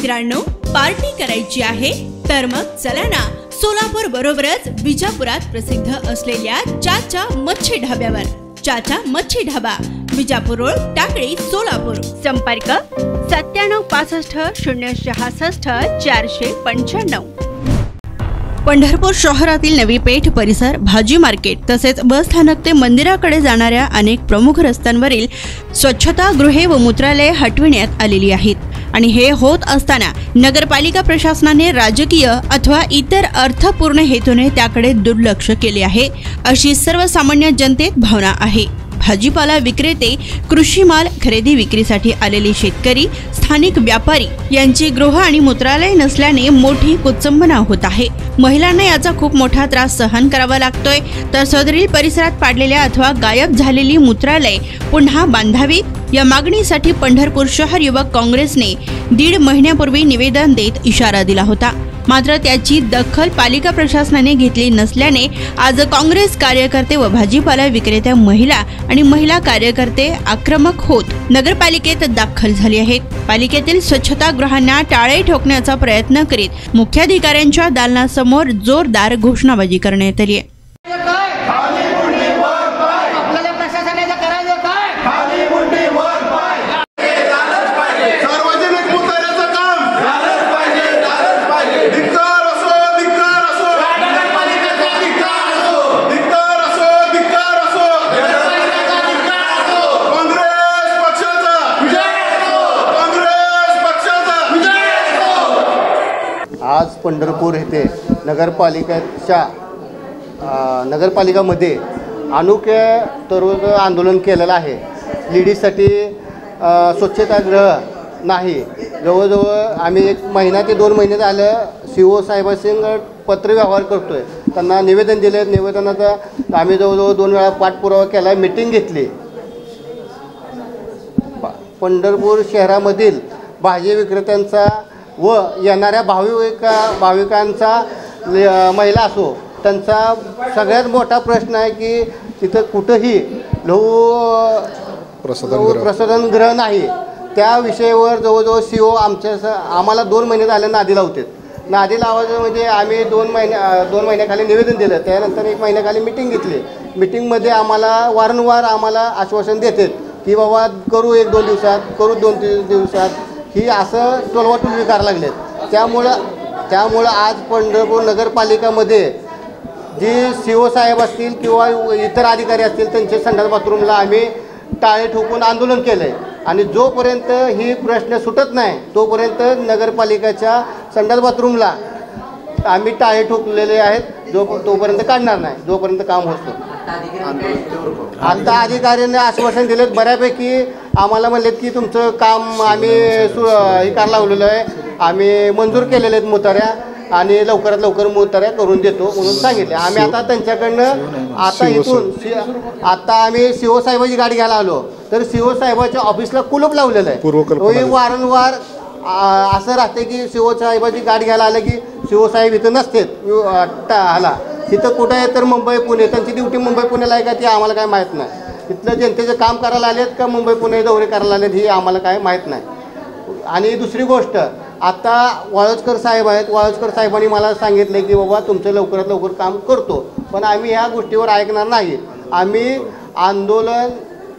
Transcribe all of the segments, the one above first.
मित्रांनो, पार्टी करायची आहे तर मग चला ना, सोलापूर बरोबरच विजापुरात प्रसिद्ध असलेल्या चाचा मच्छी ढाब्यावर। चाचा मच्छी ढाबा, विजापूर रोड, टाकळी, सोलापूर। संपर्क 9765 पंढरपूर शहरातील नवी पेठ परिसर, भाजी मार्केट तसेच बस स्थानक ते मंदिराकडे जाणाऱ्या अनेक प्रमुख रस्त्यांवरील स्वच्छतागृहे व मूत्रालये हटविण्यात आलेली आहेत आणि हे होत असताना नगरपालिका प्रशासनाने राजकीय अथवा इतर अर्थपूर्ण हेतूने त्याकडे दुर्लक्ष केले आहे, अशी सर्वसामान्य जनतेत भावना आहे। भाजीपाला विक्रेते, कृषी माल खरेदी विक्रीसाठी आलेले शेतकरी, स्थानिक व्यापारी यांची गृह आणि मूत्रालय नसल्याने मोठी कुचंबना होत आहे। महिलांना याचा खूप मोठा त्रास सहन करावा लागतोय, तर सदरील परिसरात पाडलेल्या अथवा गायब झालेली मूत्रालय पुन्हा बांधावीत या मागणीसाठी पंढरपूर शहर युवक काँग्रेसने 1.5 महिन्यापूर्वी निवेदन देत इशारा दिला होता। मात्र त्याची दखल पालिका प्रशासनाने घेतली नसल्याने आज काँग्रेस कार्यकर्ते व भाजीपाला विक्रेत्या महिला आणि महिला कार्यकर्ते आक्रमक होत नगरपालिकेत दाखल झाले आहेत। पालिकेतील स्वच्छतागृहांना टाळे ठोकण्याचा प्रयत्न करीत मुख्याधिकाऱ्यांच्या दालनासमोर जोरदार घोषणाबाजी करण्यात आली आहे। आज पंढरपूर येथे नगरपालिकामध्ये अनोख्या तरुण आंदोलन केलेलं आहे। लेडीजसाठी स्वच्छतागृह नाही, जवळजवळ आम्ही 1 महिना ते 2 महिने झालं CO साहेबांसंग पत्रव्यवहार करतोय, त्यांना निवेदन दिले। निवेदनाचा आम्ही जवळजवळ 2 वेळा पाठपुरावा केला, मीटिंग घेतली। पंढरपूर शहरामधील भाजी विक्रेत्यांचा व येणाऱ्या भाविकांचा महिला असो, त्यांचा सगळ्यात मोठा प्रश्न आहे की तिथं कुठंही प्रसाधनगृह नाही। त्या विषयावर जवळजवळ CO आम्हाला 2 महिने झाले नादी लावतात। नादी लावायचं म्हणजे आम्ही 2 महिन्याखाली निवेदन दिलं, त्यानंतर 1 महिन्याखाली मीटिंग घेतली। मीटिंगमध्ये आम्हाला वारंवार आश्वासन देतात की बाबा करू 1-2 दिवसात, करू 2-3 दिवसात, ही असं टोलवाटोलवी करायला लागलेत। त्यामुळं आज पंढरपूर नगरपालिकामध्ये जी CO साहेब असतील किंवा इतर अधिकारी असतील त्यांचे संडास बाथरूमला आम्ही टाळे ठोकून आंदोलन केलं आहे आणि जोपर्यंत ही प्रश्न सुटत नाही तोपर्यंत नगरपालिकेच्या संडास बाथरूमला आम्ही टाळे ठोकलेले आहेत, तोपर्यंत काढणार नाही, जोपर्यंत काम होतं। आता अधिकाऱ्यांनी आश्वासन दिलेत बऱ्यापैकी, आम्हाला म्हणलेत की तुमचं काम आम्ही हे करायला लावलेलं आहे, आम्ही मंजूर केलेले आहेत मुताऱ्या आणि लवकरात लवकर मुताऱ्या करून देतो म्हणून सांगितले। आम्ही आता त्यांच्याकडनं आता आम्ही CO साहेबाची गाडी घ्यायला आलो तर CO साहेबाच्या ऑफिसला कुलूप लावलेलं आहे। वारंवार असं राहते की CO साहेबाची गाडी घ्यायला आलं की CO साहेब इथं नसतेत, हाला तिथं कुठं आहे तर मुंबई पुणे, त्यांची ड्युटी मुंबई पुण्याला आहे का ती आम्हाला काय माहीत नाही। तिथलं जनतेचं काम करायला आलेत का मुंबई पुणे दौरे करायला आलेत ही आम्हाला काय माहीत नाही। आणि दुसरी गोष्ट, आता वाळुजकर साहेब आहेत, वाळुजकर साहेबांनी मला सांगितलं की बाबा तुमचं लवकरात लवकर काम करतो, पण आम्ही ह्या गोष्टीवर ऐकणार नाही, आम्ही आंदोलन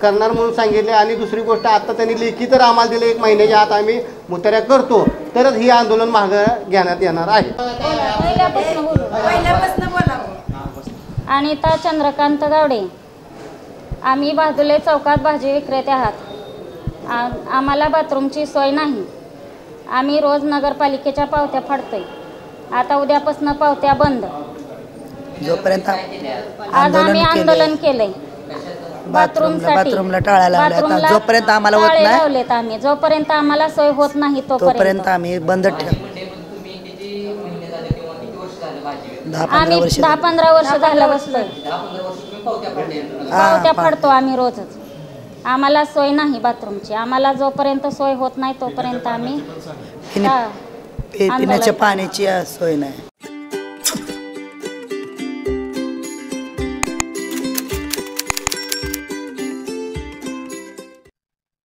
करणार म्हणून सांगितले। आणि दुसरी गोष्ट, आता त्यांनी लेखी तर आम्हाला दिले 1 महिन्याच्या आत आम्ही मुताऱ्या करतो तरच ही आंदोलन मागं घेण्यात येणार आहे। अनिता चंद्रकांत गावडे, आम्ही बाजूले चौकात भाजी विक्रेते आहात। आम्हाला बाथरूमची सोय नाही, आम्ही रोज नगरपालिकेच्या पावत्या फाडतोय। आता उद्यापासून पावत्या बंद। जोपर्यंत आज आम्ही आंदोलन केलंय बाथरूमला टाळा लावला, जोपर्यंत आम्हाला होत नाही, आम्ही जोपर्यंत आम्हाला सोय होत नाही तोपर्यंत आम्ही बंद ठेवू। आम्ही 10-15 वर्ष झालं बसलोय, पावत्या फाडतो आम्ही रोजच। आम्हाला सोय नाही बाथरूमची, आम्हाला जोपर्यंत सोय होत नाही तोपर्यंत आम्ही पिण्याच्या पाण्याची सोय नाही।